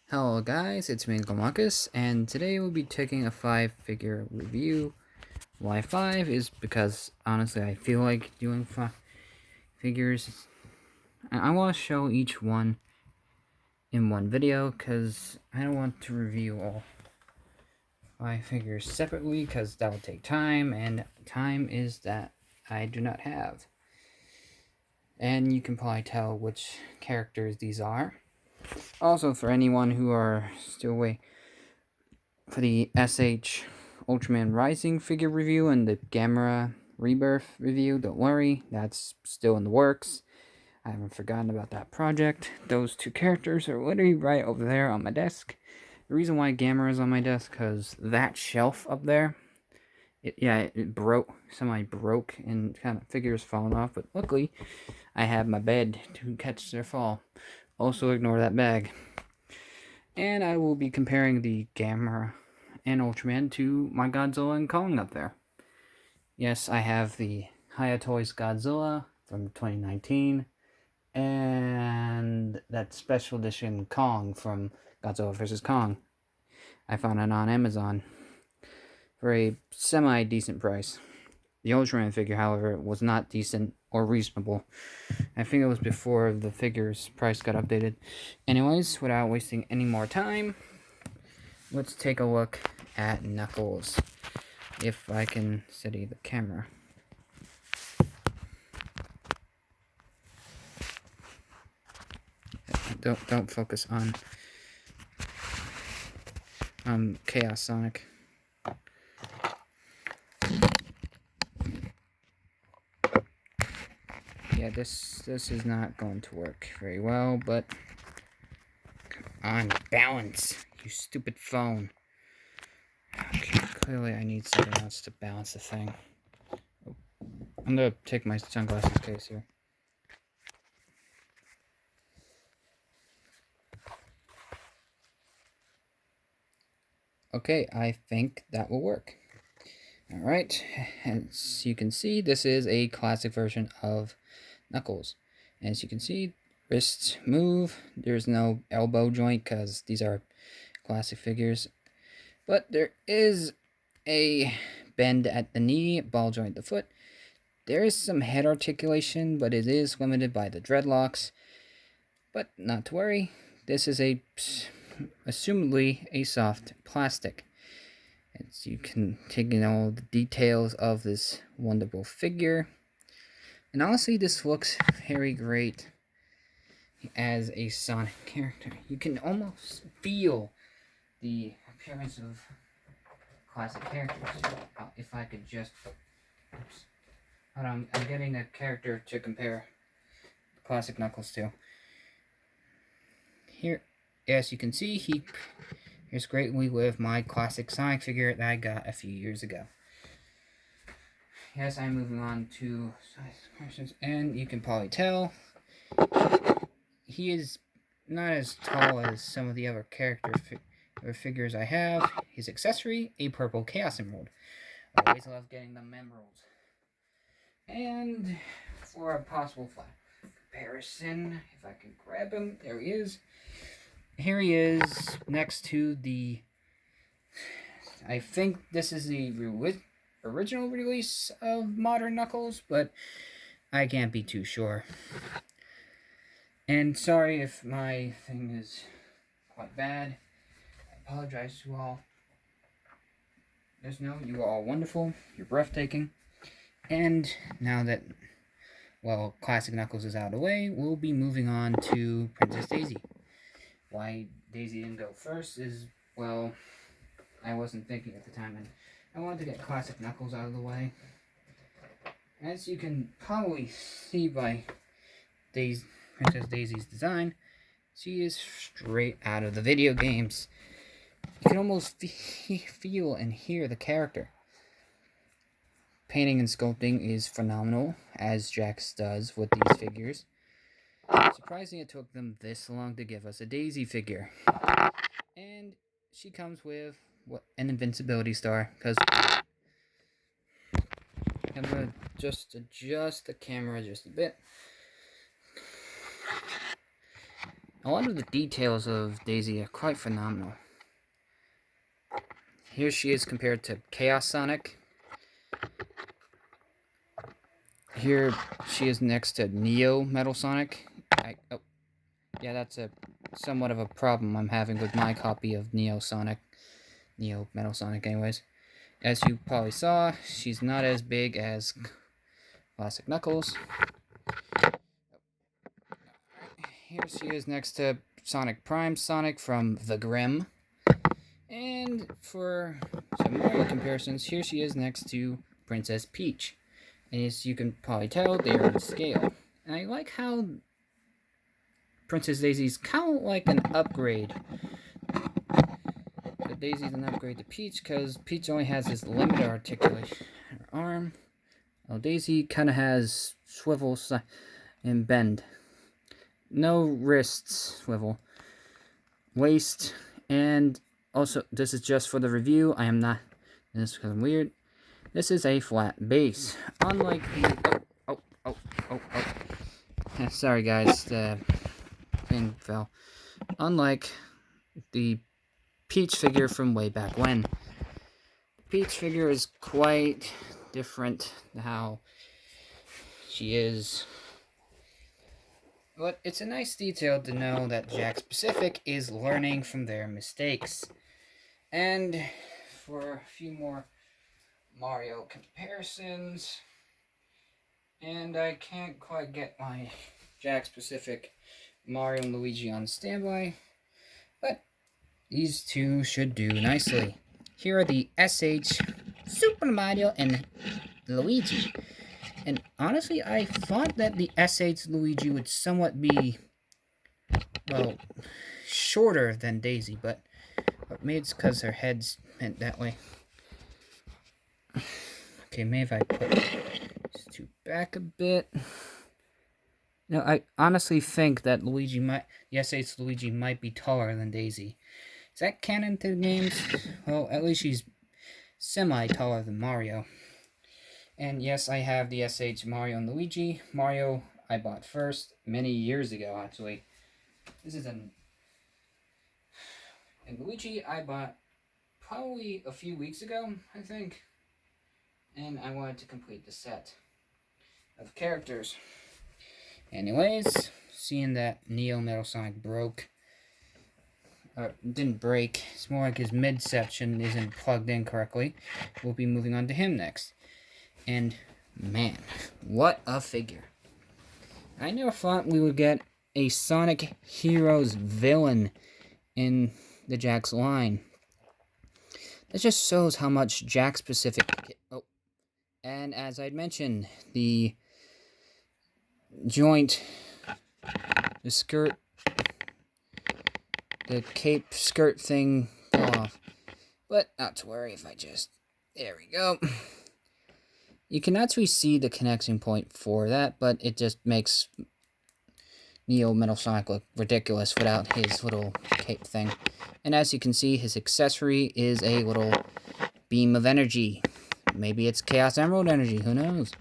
Hello guys, it's me Gomakis, and today we'll be taking a 5-figure review. Why 5 is because honestly I feel like doing 5 figures. I want to show each one in one video because I don't want to review all 5 figures separately because that will take time, and time is that I do not have. And you can probably tell which characters these are. Also, for anyone who are still waiting for the SH Ultraman Rising figure review and the Gamera Rebirth review, don't worry, that's still in the works. I haven't forgotten about that project. Those two characters are literally right over there on my desk. The reason why Gamera is on my desk, because that shelf up there, it broke, semi-broke, and kind of figures falling off, but luckily, I have my bed to catch their fall. Also ignore that bag. And I will be comparing the Gamera and Ultraman to my Godzilla and Kong up there. Yes, I have the Hayatoys Godzilla from 2019 and that special edition Kong from Godzilla vs. Kong. I found it on Amazon for a semi-decent price. The Ultraman figure, however, was not decent or reasonable. I think it was before the figure's price got updated. Anyways, without wasting any more time, let's take a look at Knuckles. If I can steady the camera. Don't focus on Chaos Sonic. Yeah, this is not going to work very well, but come on, balance, you stupid phone. Okay, clearly I need something else to balance the thing. I'm gonna take my sunglasses case here. Okay, I think that will work. Alright, as you can see, this is a classic version of Knuckles. As you can see, wrists move. There's no elbow joint because these are classic figures. But there is a bend at the knee, ball joint the foot. There is some head articulation, but it is limited by the dreadlocks. But not to worry, this is assumedly a soft plastic. As you can take in all the details of this wonderful figure. And honestly, this looks very great as a Sonic character. You can almost feel the appearance of classic characters. If I could just... Oops. Hold on, I'm getting a character to compare classic Knuckles to. Here, as you can see, he appears greatly with my classic Sonic figure that I got a few years ago. Yes, I'm moving on to questions, and you can probably tell he is not as tall as some of the other figures I have. His accessory, a purple Chaos Emerald. I always love getting the emeralds. And for a possible flat comparison, if I can grab him, there he is. Here he is next to the... I think this is the original release of Modern Knuckles, but I can't be too sure. And sorry if my thing is quite bad. I apologize to all. Just know you are all wonderful. You're breathtaking. And now that, well, Classic Knuckles is out of the way, we'll be moving on to Princess Daisy. Why Daisy didn't go first is, well, I wasn't thinking at the time, and I wanted to get Classic Knuckles out of the way. As you can probably see by Princess Daisy's design, she is straight out of the video games. You can almost feel and hear the character. Painting and sculpting is phenomenal, as Jax does with these figures. Surprising it took them this long to give us a Daisy figure. And she comes with an invincibility star, because I'm going to just adjust the camera just a bit. A lot of the details of Daisy are quite phenomenal. Here she is compared to Chaos Sonic. Here she is next to Neo Metal Sonic. Oh, yeah, that's a somewhat of a problem I'm having with my copy of Neo Metal Sonic anyways. As you probably saw, she's not as big as Classic Knuckles. Here she is next to Sonic Prime Sonic from The Grimm. And for some Mario comparisons, here she is next to Princess Peach. And as you can probably tell, they are in scale. And I like how Princess Daisy's kind of like an upgrade. But Daisy's an upgrade to Peach because Peach only has this limited articulation in her arm. While Daisy kind of has swivel and bend. No wrist swivel. Waist. And also, this is just for the review. I am not. This is because I'm weird. This is a flat base. Unlike the. Sorry, guys. The thing fell. Unlike the Peach figure from way back when. The Peach figure is quite different to how she is. But it's a nice detail to know that Jakks Pacific is learning from their mistakes. And for a few more Mario comparisons. And I can't quite get my Jakks Pacific Mario and Luigi on standby. But these two should do nicely. Here are the SH Super Mario and Luigi. And honestly, I thought that the SH Luigi would somewhat be, well, shorter than Daisy, but maybe it's because her head's bent that way. Okay, maybe if I put these two back a bit. No, I honestly think that the SH Luigi might be taller than Daisy. Is that canon to the games? Well, at least she's semi-taller than Mario. And yes, I have the SH Mario and Luigi. Mario I bought first, many years ago, actually. This is and Luigi I bought probably a few weeks ago, I think. And I wanted to complete the set of characters. Anyways, seeing that Neo Metal Sonic broke, didn't break, it's more like his midsection isn't plugged in correctly. We'll be moving on to him next. And man, what a figure. I never thought we would get a Sonic Heroes villain in the Jakks line. That just shows how much Jakks Pacific. Oh, and as I'd mentioned, the joint, the skirt, the cape skirt thing fell off. But not to worry if I just. There we go. You can actually see the connection point for that, but it just makes Neo Metal Sonic look ridiculous without his little cape thing. And as you can see, his accessory is a little beam of energy. Maybe it's Chaos Emerald energy, who knows?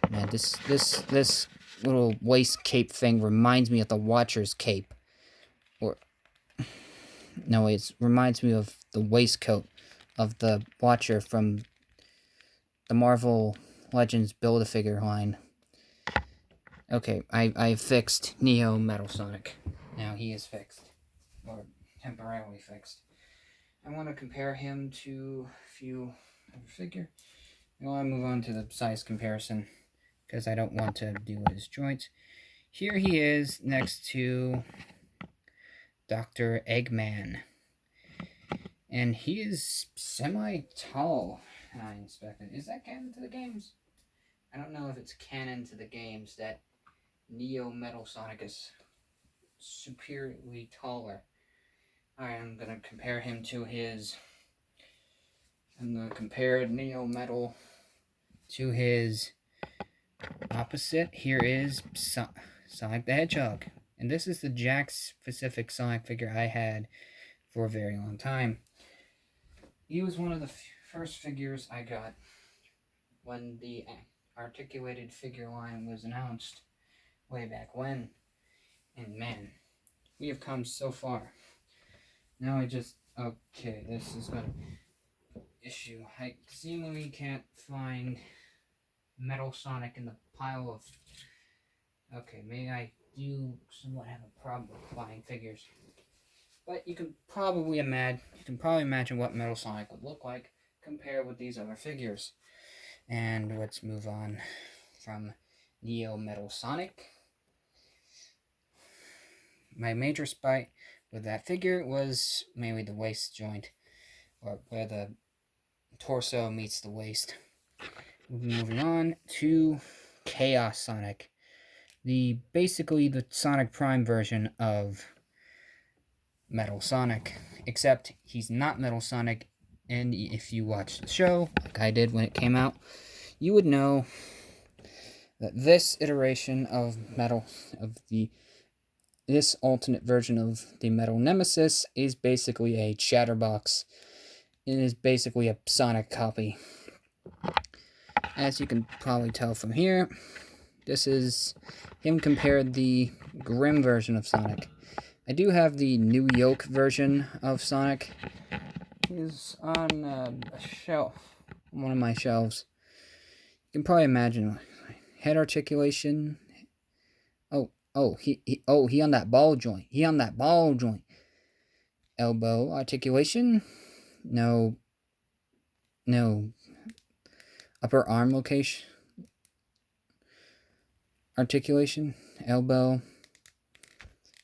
Man, this little waist cape thing reminds me of the Watcher's cape. Or no, it reminds me of the waistcoat of the Watcher from the Marvel Legends Build-A-Figure line. Okay, I fixed Neo Metal Sonic. Now he is fixed. Or temporarily fixed. I want to compare him to a few other figure. I want to move on to the size comparison because I don't want to do his joints. Here he is next to Dr. Eggman. And he is semi-tall, I inspected. Is that canon to the games? I don't know if it's canon to the games that Neo Metal Sonic is superiorly taller. I'm going to compare him to his... I'm going to compare Neo Metal to his opposite. Here is Sonic the Hedgehog. And this is the Jakks Pacific Sonic figure I had for a very long time. He was one of the first figures I got when the articulated figure line was announced way back when. And man, we have come so far. Now okay, this is gonna issue. I seemingly can't find Metal Sonic in the pile of. Okay, maybe I do somewhat have a problem with buying figures. But you can probably imagine what Metal Sonic would look like compared with these other figures. And let's move on from Neo Metal Sonic. My major spite with that figure was mainly the waist joint, or where the torso meets the waist. Moving on to Chaos Sonic, basically the Sonic Prime version of Metal Sonic, except he's not Metal Sonic. And if you watch the show, like I did when it came out, you would know that this iteration of this alternate version of the Metal Nemesis is basically a Chatterbox. It is basically a Sonic copy. As you can probably tell from here, this is him compared the Grim version of Sonic. I do have the New Yoke version of Sonic. He's on a shelf, one of my shelves. You can probably imagine head articulation. He on that ball joint. He on that ball joint. Elbow articulation. No. Upper arm location. Articulation. Elbow.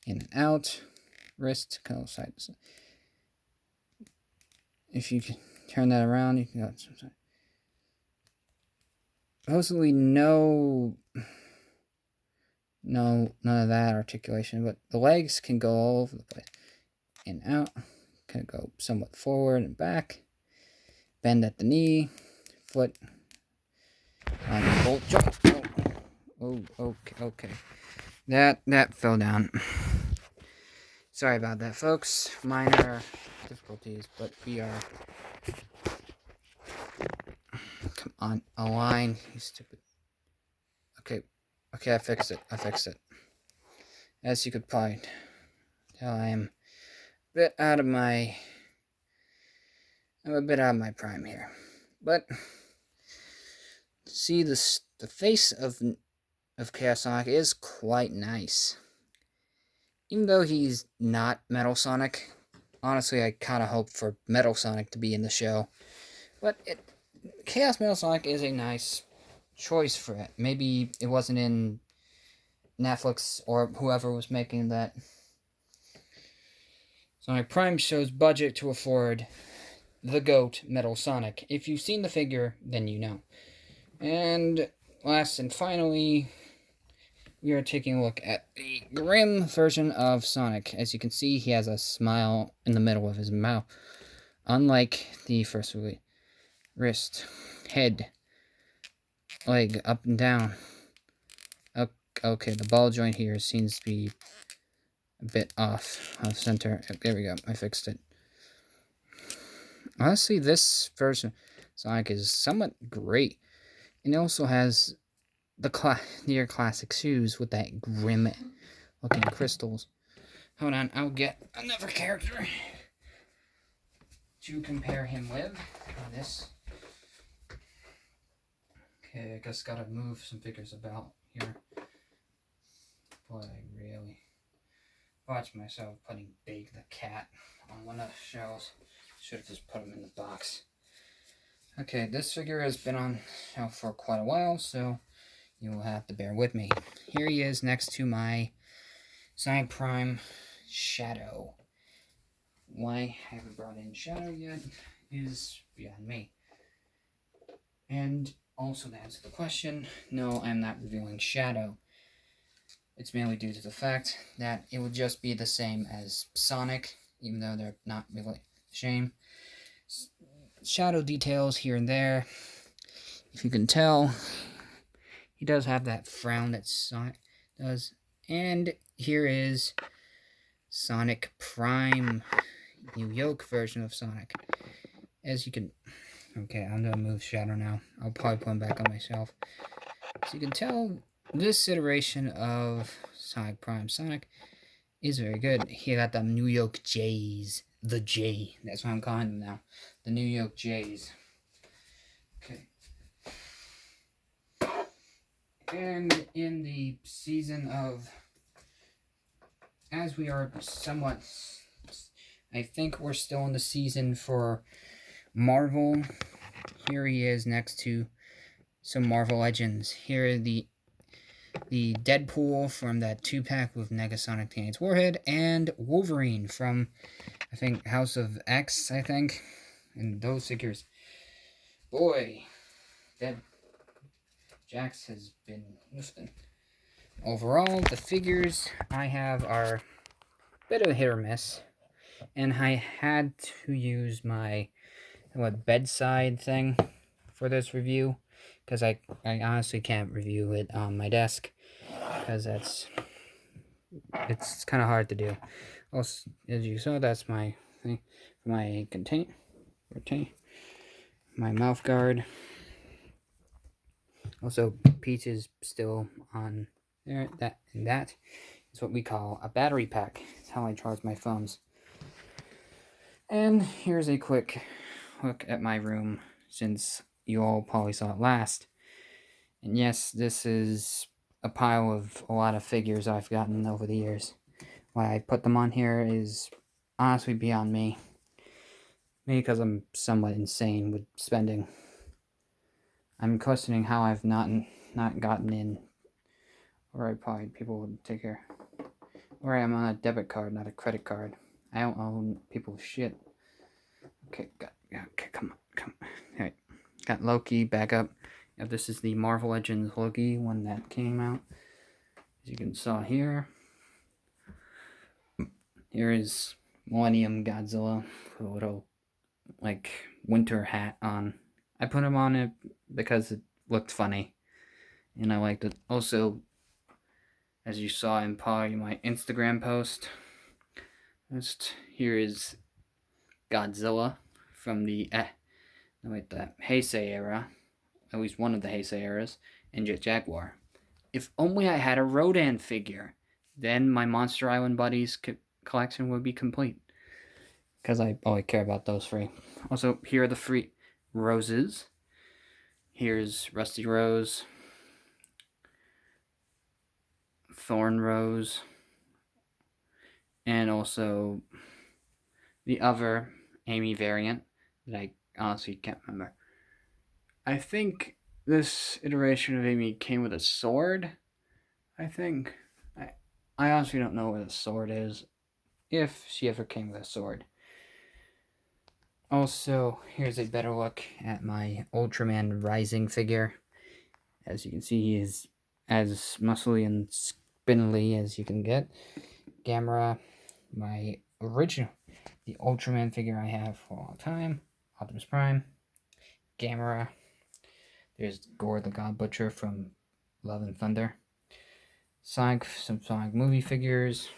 In and out. Wrist. Go side to side. If you can turn that around, you can go side. Supposedly none of that articulation, but the legs can go all over the place. In and out. Can go somewhat forward and back. Bend at the knee. Foot. On the bolt joint. Okay. That fell down. Sorry about that, folks. Minor difficulties, but we are. Come on, align. You stupid. Okay, I fixed it. As you could probably tell, I'm a bit out of my prime here. But see, the face of Chaos Sonic is quite nice. Even though he's not Metal Sonic, honestly, I kind of hope for Metal Sonic to be in the show. But Chaos Metal Sonic is a nice choice for it. Maybe it wasn't in Netflix or whoever was making that Sonic Prime show's budget to afford the GOAT Metal Sonic. If you've seen the figure, then you know. And last and finally, we are taking a look at the Grim version of Sonic. As you can see, he has a smile in the middle of his mouth. Unlike the first release. Wrist, head, leg, up and down. Okay, the ball joint here seems to be a bit off center. There we go, I fixed it. Honestly, this version of Sonic is somewhat great. And it also has the near classic shoes with that grim looking crystals. Hold on, I'll get another character to compare him with on this. Okay, I just gotta move some figures about here. Boy, I really watch myself putting Big the Cat on one of the shelves. Should have just put him in the box. Okay, this figure has been on shelf for quite a while, so you will have to bear with me. Here he is next to my Sonic Prime Shadow. Why I haven't brought in Shadow yet is beyond me. And also to answer the question, no, I'm not revealing Shadow. It's mainly due to the fact that it would just be the same as Sonic, even though they're not really the same. Shadow details here and there. If you can tell, he does have that frown that Sonic does. And here is Sonic Prime, New Yoke version of Sonic. As you can... Okay, I'm gonna move Shadow now. I'll probably put him back on myself. As you can tell, this iteration of Sonic Prime Sonic is very good. He got the New York Jays. The J. That's what I'm calling them now. The New York Jays. Okay. And in the season of, as we are somewhat, I think we're still in the season for Marvel. Here he is next to some Marvel Legends. Here are the Deadpool from that 2-pack with Negasonic Teenage Warhead, and Wolverine from, I think, House of X, I think. And those figures. Boy, Dead Jax has been lifting. Overall, the figures I have are a bit of a hit or miss. And I had to use my bedside thing for this review, because I honestly can't review it on my desk, because it's kind of hard to do. Also, as you saw, that's my thing, my my mouth guard. Also, Peach is still on there. That is what we call a battery pack. It's how I charge my phones. And here's a quick look at my room, since you all probably saw it last. And yes, this is a pile of a lot of figures I've gotten over the years. Why I put them on here is honestly beyond me. Maybe because I'm somewhat insane with spending. I'm questioning how I've not gotten in. Or probably people would take care. Or I'm on a debit card, not a credit card. I don't own people's shit. Okay, come on. Alright, got Loki back up. Now this is the Marvel Legends Loki one that came out. As you can saw here. Here is Millennium Godzilla with a little, like, winter hat on. I put him on it because it looked funny. And I liked it. Also, as you saw in probably my Instagram post, here is Godzilla from the Heisei era, at least one of the Heisei eras, and Jet Jaguar. If only I had a Rodan figure, then my Monster Island Buddies collection would be complete. Because I only care about those three. Also, here are the free roses. Here's Rusty Rose, Thorn Rose, and also the other Amy variant that I honestly can't remember. I think this iteration of Amy came with a sword, I think. I honestly don't know what a sword is, if she ever came with a sword. Also, here's a better look at my Ultraman Rising figure. As you can see, he is as muscly and spindly as you can get. Gamera, my original, the Ultraman figure I have for a long time. Optimus Prime. Gamera. There's Gore the God Butcher from Love and Thunder. Sonic, some Sonic movie figures.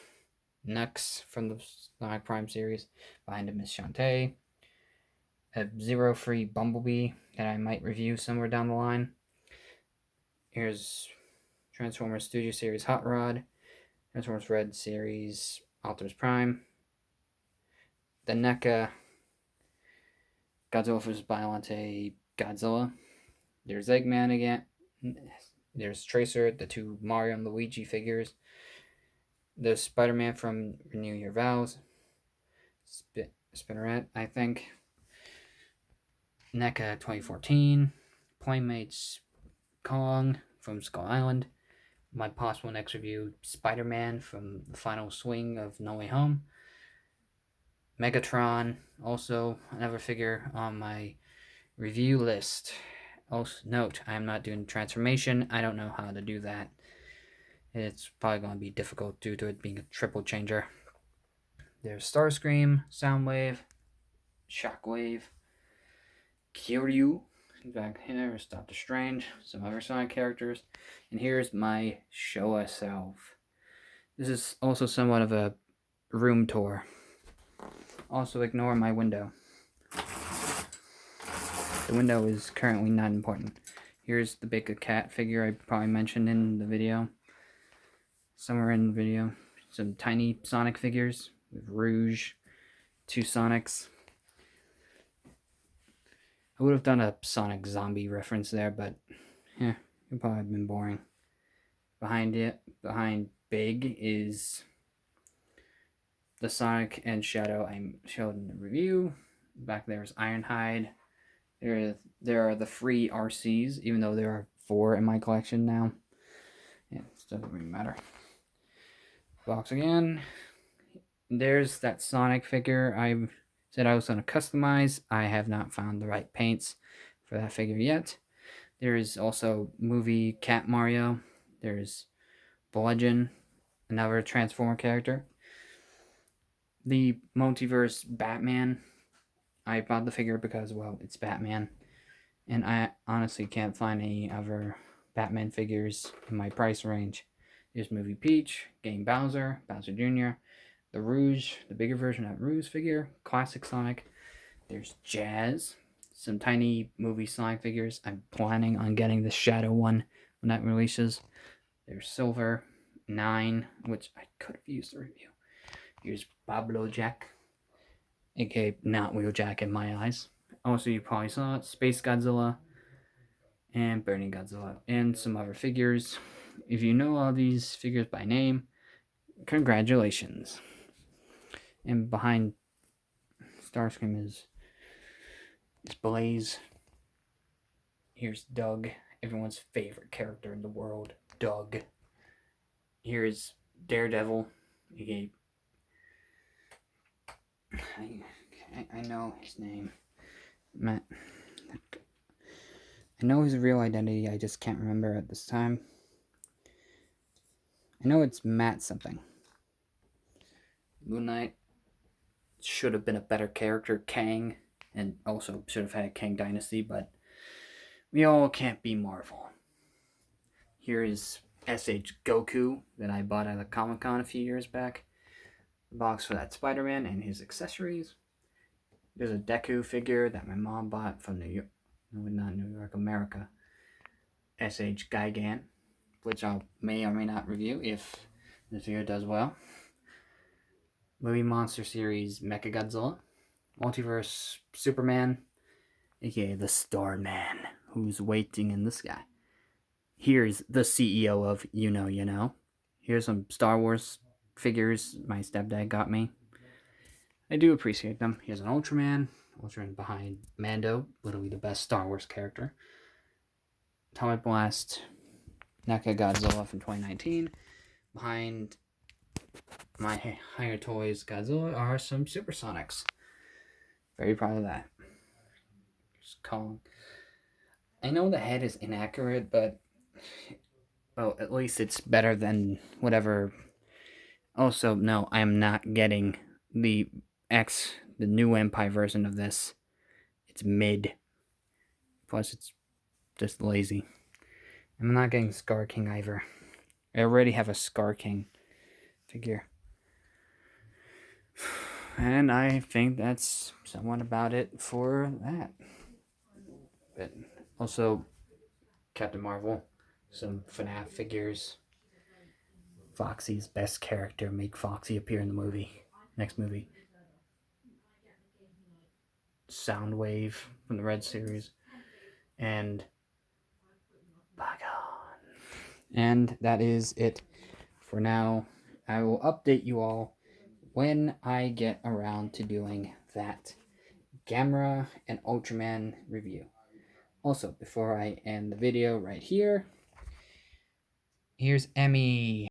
Nux from the Sonic Prime series. Behind him is Shantae. A Zero Free Bumblebee that I might review somewhere down the line. Here's Transformers Studio Series Hot Rod. Transformers Red Series Optimus Prime. The NECA Godzilla vs. Biollante Godzilla. There's Eggman again. There's Tracer, the two Mario and Luigi figures. There's Spider-Man from Renew Your Vows. Spinneret, I think. NECA 2014. Playmates Kong from Skull Island. My possible next review, Spider-Man from the final swing of No Way Home. Megatron, also another figure on my review list. Also, note, I am not doing transformation. I don't know how to do that. It's probably going to be difficult due to it being a triple changer. There's Starscream, Soundwave, Shockwave, Kiryu, back here is Doctor Strange, some other Sonic characters, and here's my Showa self. This is also somewhat of a room tour. Also ignore my window. The window is currently not important. Here's the big cat figure I probably mentioned in the video. Somewhere in the video. some tiny Sonic figures with Rouge, 2 Sonics. I would have done a Sonic Zombie reference there, but yeah, it would probably have been boring. Behind Big is the Sonic and Shadow I showed in the review. Back there is Ironhide. There are the free RCs, even though there are 4 in my collection now. Yeah, it doesn't really matter. Box again. There's that Sonic figure I said I was going to customize. I have not found the right paints for that figure yet. There is also movie Cat Mario. There's Bludgeon, another Transformer character. The Multiverse Batman. I bought the figure because, well, it's Batman. And I honestly can't find any other Batman figures in my price range. There's Movie Peach, Game Bowser, Bowser Jr., the Rouge, the bigger version of that Rouge figure, Classic Sonic. There's Jazz, some tiny movie Sonic figures. I'm planning on getting the Shadow one when that releases. There's Silver, 9, which I could have used the review. Here's Pablo Jack, aka not Wheeljack in my eyes. Also, you probably saw it, Space Godzilla and Burning Godzilla, and some other figures. If you know all these figures by name, congratulations. And behind Starscream is Blaze. Here's Doug, everyone's favorite character in the world, Doug. Here's Daredevil, aka I know his name. Matt. I know his real identity, I just can't remember at this time. I know it's Matt something. Moon Knight should have been a better character, Kang, and also should have had Kang Dynasty, but we all can't be Marvel. Here is SH Goku that I bought at a Comic-Con a few years back. The box for that Spider-Man and his accessories. There's a Deku figure that my mom bought from New York. No, not New York, America. SH Gigan, which I may or may not review if this video does well. Movie Monster Series Mechagodzilla. Multiverse Superman, aka the Starman, who's waiting in the sky. Here's the CEO of You Know You Know. Here's some Star Wars figures my stepdad got me. I do appreciate them. Here's an Ultraman behind Mando, literally the best Star Wars character. Atomic Blast, Mechagodzilla from 2019. Behind my Higher Toys Godzilla are some Supersonics. Very proud of that. Just calling. I know the head is inaccurate, but well, at least it's better than whatever. Also, no, I am not getting the new Empire version of this. It's mid. Plus, it's just lazy. I'm not getting Scar King either. I already have a Scar King figure. And I think that's somewhat about it for that. But also, Captain Marvel, some FNAF figures. Foxy's best character, make Foxy appear in the movie. Next movie. Soundwave from the Red series. And Bagon. And that is it for now. I will update you all when I get around to doing that Gamera and Ultraman review. Also, before I end the video right here, here's Emmy.